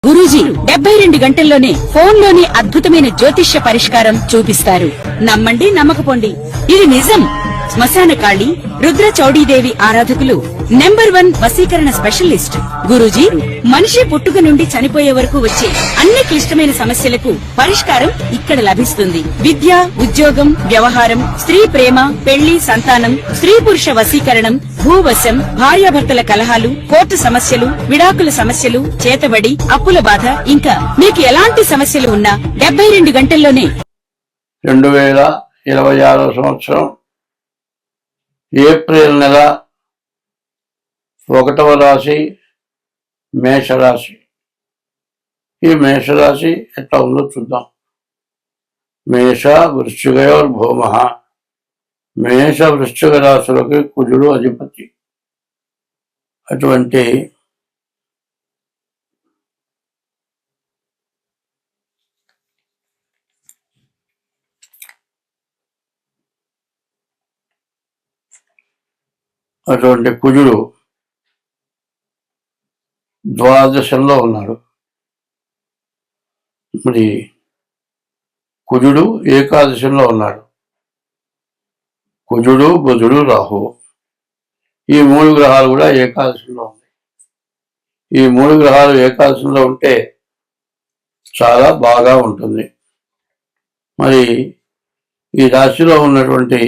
గురూజీ 72 గంటల్లోనే ఫోన్లోని అద్భుతమైన జ్యోతిష్య పరిష్కారం చూపిస్తారు. నమ్మండి, నమ్మకపోండి, ఇది నిజం. శ్మశాన కాళి రుద్ర చౌడీదేవి ఆరాధకులు నంబర్ 1 వశీకరణ స్పెషలిస్ట్ గురూజీ. మనిషి పుట్టుక నుండి చనిపోయే వరకు వచ్చే అన్ని క్లిష్టమైన సమస్యలకు పరిష్కారం ఇక్కడ లభిస్తుంది. విద్య, ఉద్యోగం, వ్యవహారం, స్త్రీ ప్రేమ, పెళ్లి, సంతానం, స్త్రీ పురుష వశీకరణం, భూవశం, భార్యాభర్తల కలహాలు, కోర్టు సమస్యలు, విడాకుల సమస్యలు, చేతబడి, అప్పుల బాధ, ఇంకా మీకు ఎలాంటి సమస్యలు ఉన్నా 72 గంటల్లోనే 2026 సంవత్సరం ఏప్రిల్ నెల 1వ రాశి మేషరాశి. ఈ మేషరాశి ఎట్లా ఉందో చూద్దాం. మేష వృశ్చికయోర్భౌమ. మేష వృశ్చిక రాశులకి కుజుడు అధిపతి. అటువంటి కుజుడు ద్వాదశంలో ఉన్నాడు. మరి కుజుడు ఏకాదశంలో ఉన్నాడు. కుజుడు, బుధుడు, రాహువు, ఈ 3 గ్రహాలు కూడా ఏకాదశంలో ఉన్నాయి. ఈ 3 గ్రహాలు ఏకాదశంలో ఉంటే చాలా బాగా ఉంటుంది. మరి ఈ రాశిలో ఉన్నటువంటి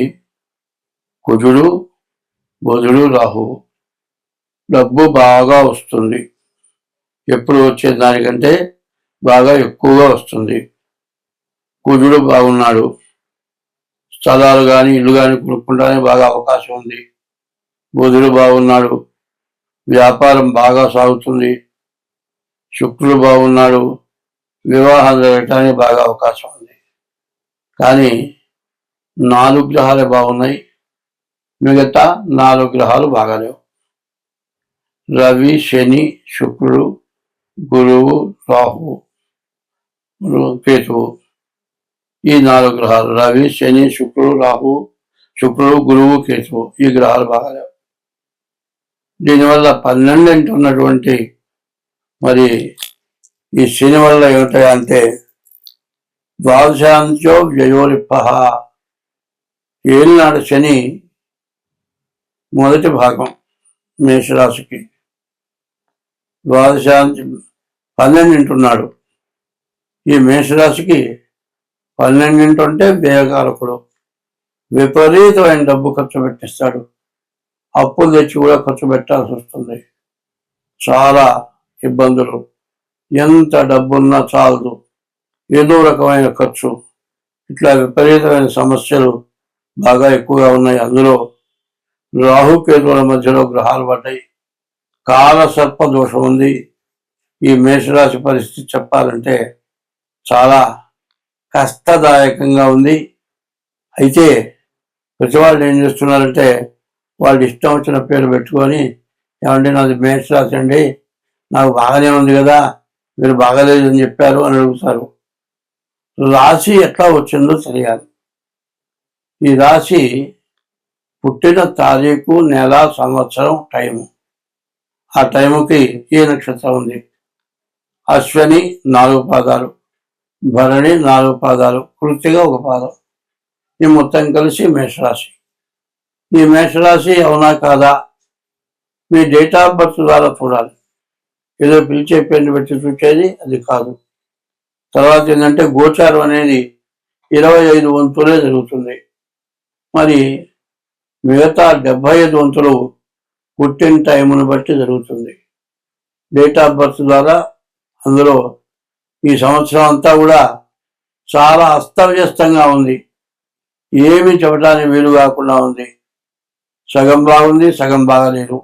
కుజుడు, బుధుడు, రాహువు డబ్బు బాగా వస్తుంది. ఎప్పుడు వచ్చే దానికంటే బాగా ఎక్కువగా వస్తుంది. కుజుడు బాగున్నాడు. స్థలాలు కానీ ఇల్లు కానీ కొనుక్కుంటానే బాగా అవకాశం ఉంది. బుధుడు బాగున్నాడు. వ్యాపారం బాగా సాగుతుంది. శుక్రుడు బాగున్నాడు. వివాహం జరగటానికి బాగా అవకాశం ఉంది. కానీ 4 గ్రహాలే బాగున్నాయి. మిగతా 4 గ్రహాలు బాగాలేవు. రవి, శని, శుక్రుడు, గురువు, రాహువు, కేతువు, ఈ 4 గ్రహాలు రవి, శని, శుక్రుడు, రాహువు, శుక్రుడు, గురువు, కేతువు, ఈ గ్రహాలు బాగాలేవు. దీనివల్ల 12 ఉన్నటువంటి మరి ఈ శని వల్ల ఏమిటంటే ద్వాదశాంత్యో వ్యయోలిప్ప. ఏలినాడు శని మొదటి భాగం మేషరాశికి. ద్వాదశాంతి 12 ఉన్నాడు. ఈ మేషరాశికి 12 ఉంటే వ్యయకారకుడు. విపరీతమైన డబ్బు ఖర్చు పెట్టిస్తాడు. అప్పులు తెచ్చి కూడా ఖర్చు పెట్టాల్సి వస్తుంది. చాలా ఇబ్బందులు. ఎంత డబ్బున్నా చాలదు. ఏదో రకమైన ఖర్చు. ఇట్లా విపరీతమైన సమస్యలు బాగా ఎక్కువగా ఉన్నాయి. అందులో రాహుకేతువుల మధ్యలో గ్రహాలు పడ్డాయి. కాలసర్ప దోషం ఉంది. ఈ మేషరాశి పరిస్థితి చెప్పాలంటే చాలా కష్టదాయకంగా ఉంది. అయితే ప్రతి వాళ్ళు ఏం చేస్తున్నారంటే వాళ్ళు ఇష్టం వచ్చిన పేరు పెట్టుకొని, ఏమంటే నాది మేషరాశి అండి, నాకు బాగానే ఉంది కదా, మీరు బాగాలేదు అని చెప్పారు అని అడుగుతారు. రాశి ఎట్లా వచ్చిందో తెలియాలి. ఈ రాశి పుట్టిన తారీఖు, నెల, సంవత్సరం, టైము. ఆ టైముకి ఏ నక్షత్రం ఉంది. అశ్వని 4 పాదాలు, భరణి 4 పాదాలు, కృత్తిక 1 పాదం. ఈ మొత్తం కలిసి మేషరాశి. ఈ మేషరాశి అవునా కాదా మీ డేట్ ఆఫ్ బర్త్ ద్వారా చూడాలి. ఏదో పిలిచే పేరుని పెట్టి చూసేది అది కాదు. తర్వాత ఏంటంటే గోచారం అనేది 25 వంతులే జరుగుతుంది. మరి మిగతా 75 వంతులు పుట్టిన టైమును బట్టి జరుగుతుంది. డేట్ ఆఫ్ బర్త్ ద్వారా అందులో ఈ సంవత్సరం అంతా కూడా చాలా అస్తవ్యస్తంగా ఉంది. ఏమి చెప్పడానికి వీలు కాకుండా ఉంది. సగం బాగుంది, సగం బాగాలేదు.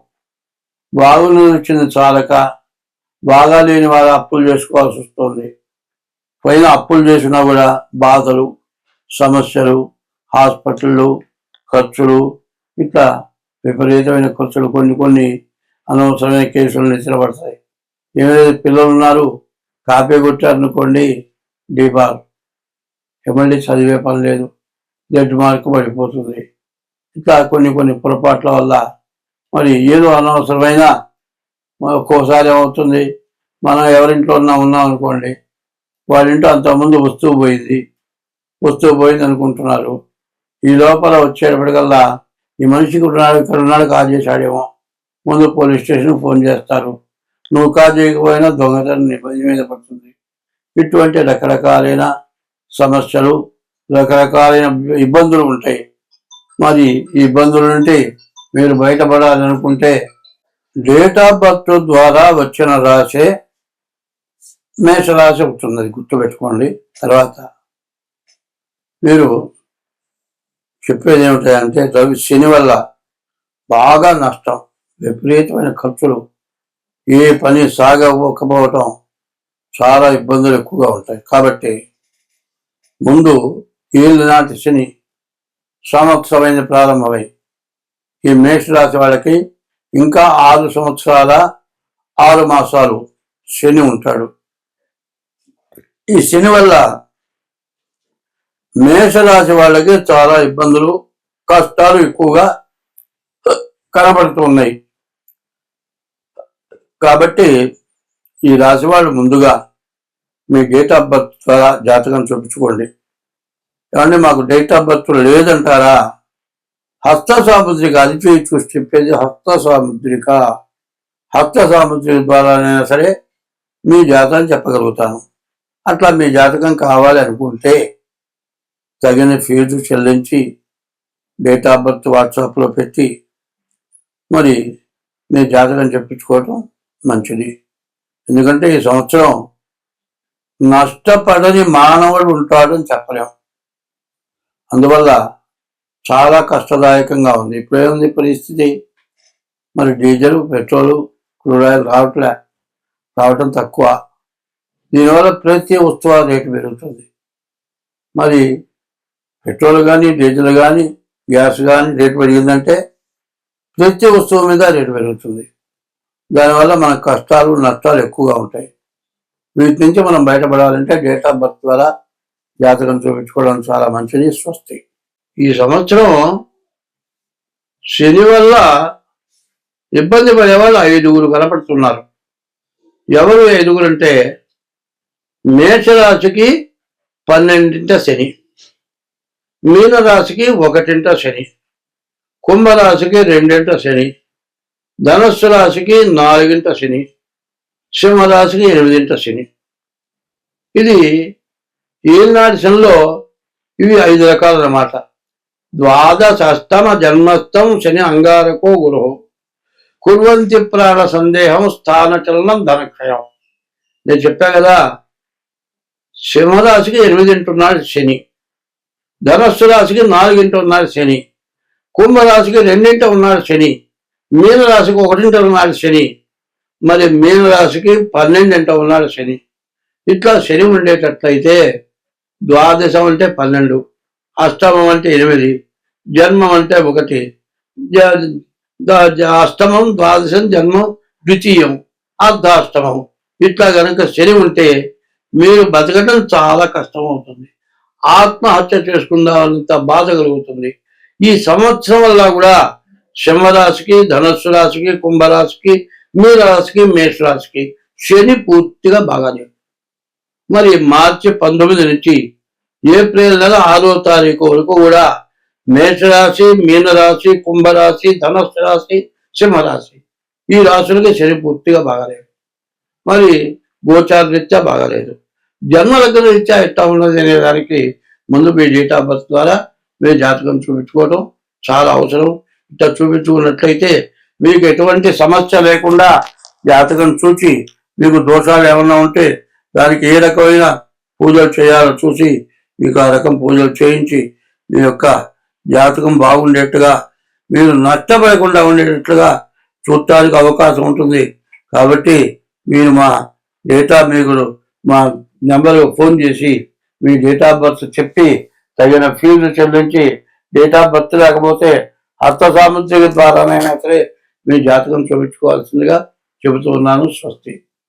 బాగుంది వచ్చింది చాలక బాగా లేని వారు అప్పులు చేసుకోవాల్సి వస్తుంది. పైన అప్పులు చేసినా కూడా బాధలు, సమస్యలు, హాస్పిటళ్ళు, ఖర్చులు, ఇట్లా విపరీతమైన ఖర్చులు. కొన్ని అనవసరమైన కేసులు నిద్రపడతాయి. ఏమైనా పిల్లలు ఉన్నారు, కాపీ కొట్టారనుకోండి, డీబార్, మళ్ళీ చదివే పని లేదు, జడ్జి మార్కు పడిపోతుంది. ఇట్లా కొన్ని పొరపాట్ల వల్ల మరి ఏదో అనవసరమైన ఒక్కోసారి ఏమవుతుంది, మనం ఎవరింట్లో ఉన్నాం అనుకోండి, వాళ్ళ ఇంట్లో అంతకుముందు వస్తువు పోయింది అనుకుంటున్నారు. ఈ లోపల వచ్చేటప్పటికల్లా ఈ మనిషికి ఇక్కడ ఉన్నాడు కాల్ చేశాడేమో, ముందు పోలీస్ స్టేషన్కి ఫోన్ చేస్తారు. నువ్వు కాల్ చేయకపోయినా దొంగతనం మీద పడుతుంది. ఇటువంటి రకరకాలైన సమస్యలు, రకరకాలైన ఇబ్బందులు ఉంటాయి. మరి ఈ ఇబ్బందుల నుండి మీరు బయటపడాలనుకుంటే డేట్ ఆఫ్ బర్త్ ద్వారా వచ్చిన రాశే మేషరాశి అవుతుంది, గుర్తుపెట్టుకోండి. తర్వాత మీరు చెప్పేది ఏమిటంటే శని వల్ల బాగా నష్టం, విపరీతమైన ఖర్చులు, ఏ పని సాగకపోవటం, చాలా ఇబ్బందులు ఎక్కువగా ఉంటాయి. కాబట్టి ముందు ఏళ్ళు నాటి శని సంవత్సరమైన ప్రారంభమై ఈ మేషరాశి వాళ్ళకి ఇంకా 6 సంవత్సరాల 6 మాసాలు శని ఉంటాడు. ఈ శని వల్ల మేషరాశి వాళ్ళకి చాలా ఇబ్బందులు, కష్టాలు ఎక్కువగా కనబడుతూ ఉన్నాయి. కాబట్టి ఈ రాశి వాళ్ళు ముందుగా మీ డేట్ ఆఫ్ బర్త్ ద్వారా జాతకం చూపించుకోండి. ఏమంటే మాకు డేట్ ఆఫ్ బర్త్ లేదంటారా? హస్త సాముద్రిక, అది చూసి చెప్పేది హస్త సాముద్రిక ద్వారానైనా సరే మీ జాతకం చెప్పగలుగుతాను. అట్లా మీ జాతకం కావాలి అనుకుంటే తగిన ఫీజు చెల్లించి డేట్ ఆఫ్ బర్త్ వాట్సాప్లో పెట్టి మరి మీ జాతకం చెప్పించుకోవటం మంచిది. ఎందుకంటే ఈ సంవత్సరం నష్టపడని మానవుడు ఉంటాడని చెప్పలేము. అందువల్ల చాలా కష్టదాయకంగా ఉంది. ఇప్పుడేముంది పరిస్థితి, మరి డీజిల్, పెట్రోలు, క్రూడ్ ఆయిల్ రావటం తక్కువ. దీనివల్ల ప్రతి వస్తువు రేటు పెరుగుతుంది. మరి పెట్రోల్ కానీ, డీజిల్ కానీ, గ్యాస్ కానీ రేటు పెరిగిందంటే ప్రతి వస్తువు మీద రేటు పెరుగుతుంది. దానివల్ల మన కష్టాలు, నష్టాలు ఎక్కువగా ఉంటాయి. వీటి నుంచి మనం బయటపడాలంటే డేట్ ఆఫ్ బర్త్ ద్వారా జాతకం చూపించుకోవడం చాలా మంచిది. స్వస్తి. ఈ సంవత్సరం శని వల్ల ఇబ్బంది పడే వాళ్ళు 5 కనపడుతున్నారు. ఎవరు 5 అంటే మేషరాశికి 12వ శని, మీనరాశికి 1వ శని, కుంభరాశికి 2వ శని, ధనుస్సు రాశికి 4వ శని, సింహరాశికి 8వ శని. ఇది ఏనాటి శనిలో ఇవి 5 రకాలన్నమాట. ద్వాదశస్తమ జన్మస్థం శని అంగారకో గురు కుర్వంతి ప్రాణ సందేహం స్థానచలనం ధనక్షయం. నేను చెప్పా కదా, సింహరాశికి 8 ఉన్నాడు శని, ధనస్సు రాశికి 4 ఉన్నాడు శని, కుంభరాశికి 2 ఉన్నాడు శని, మీనరాశికి 1 ఉన్నాడు శని, మరి మీనరాశికి 12 ఉన్నాడు శని. ఇట్లా శని ఉండేటట్లయితే ద్వాదశం అంటే 12, అష్టమం అంటే 8, జన్మం అంటే 1, అష్టమం, ద్వాదశం, జన్మం, ద్వితీయం, అర్ధాష్టమం. ఇట్లా కనుక శని ఉంటే మీరు బతకడం చాలా కష్టం అవుతుంది. ఆత్మహత్య చేసుకుందామంత బాధ కలుగుతుంది. ఈ సంవత్సరం వల్ల కూడా సింహరాశికి, ధనస్సు రాశికి, కుంభరాశికి, మీనరాశికి, మేషరాశికి శని పూర్తిగా బాగాలేదు. మరి మార్చి 19 నుంచి ఏప్రిల్ నెల 6వ తారీఖు వరకు కూడా మేషరాశి, మీనరాశి, కుంభరాశి, ధనస్సు రాశి, సింహరాశి ఈ రాశులకి శని పూర్తిగా బాగాలేదు. మరి గోచార రీత్యా బాగాలేదు. జన్మ లగ్న రీత్యా ఎట్లా ఉన్నది అనే దానికి ముందు మీ డేట్ ఆఫ్ బర్త్ ద్వారా మీ జాతకం చూపించుకోవడం చాలా అవసరం. ఇట్లా చూపించుకున్నట్లయితే మీకు ఎటువంటి సమస్య లేకుండా జాతకం చూసి మీకు దోషాలు ఏమన్నా ఉంటే దానికి ఏ రకమైన పూజలు చేయాలో చూసి మీకు ఆ రకం పూజలు చేయించి మీ యొక్క జాతకం బాగుండేట్టుగా, మీరు నష్టపడకుండా ఉండేటట్లుగా చూడటానికి అవకాశం ఉంటుంది. కాబట్టి మీరు మా నెంబర్కి ఫోన్ చేసి మీ డేట్ ఆఫ్ బర్త్ చెప్పి తగిన ఫీజు చెల్లించి, డేట్ ఆఫ్ బర్త్ లేకపోతే హస్త సాముద్రిక ద్వారానైనా సరే మీ జాతకం చూపించుకోవాల్సిందిగా చెబుతూ ఉన్నాను. స్వస్తి.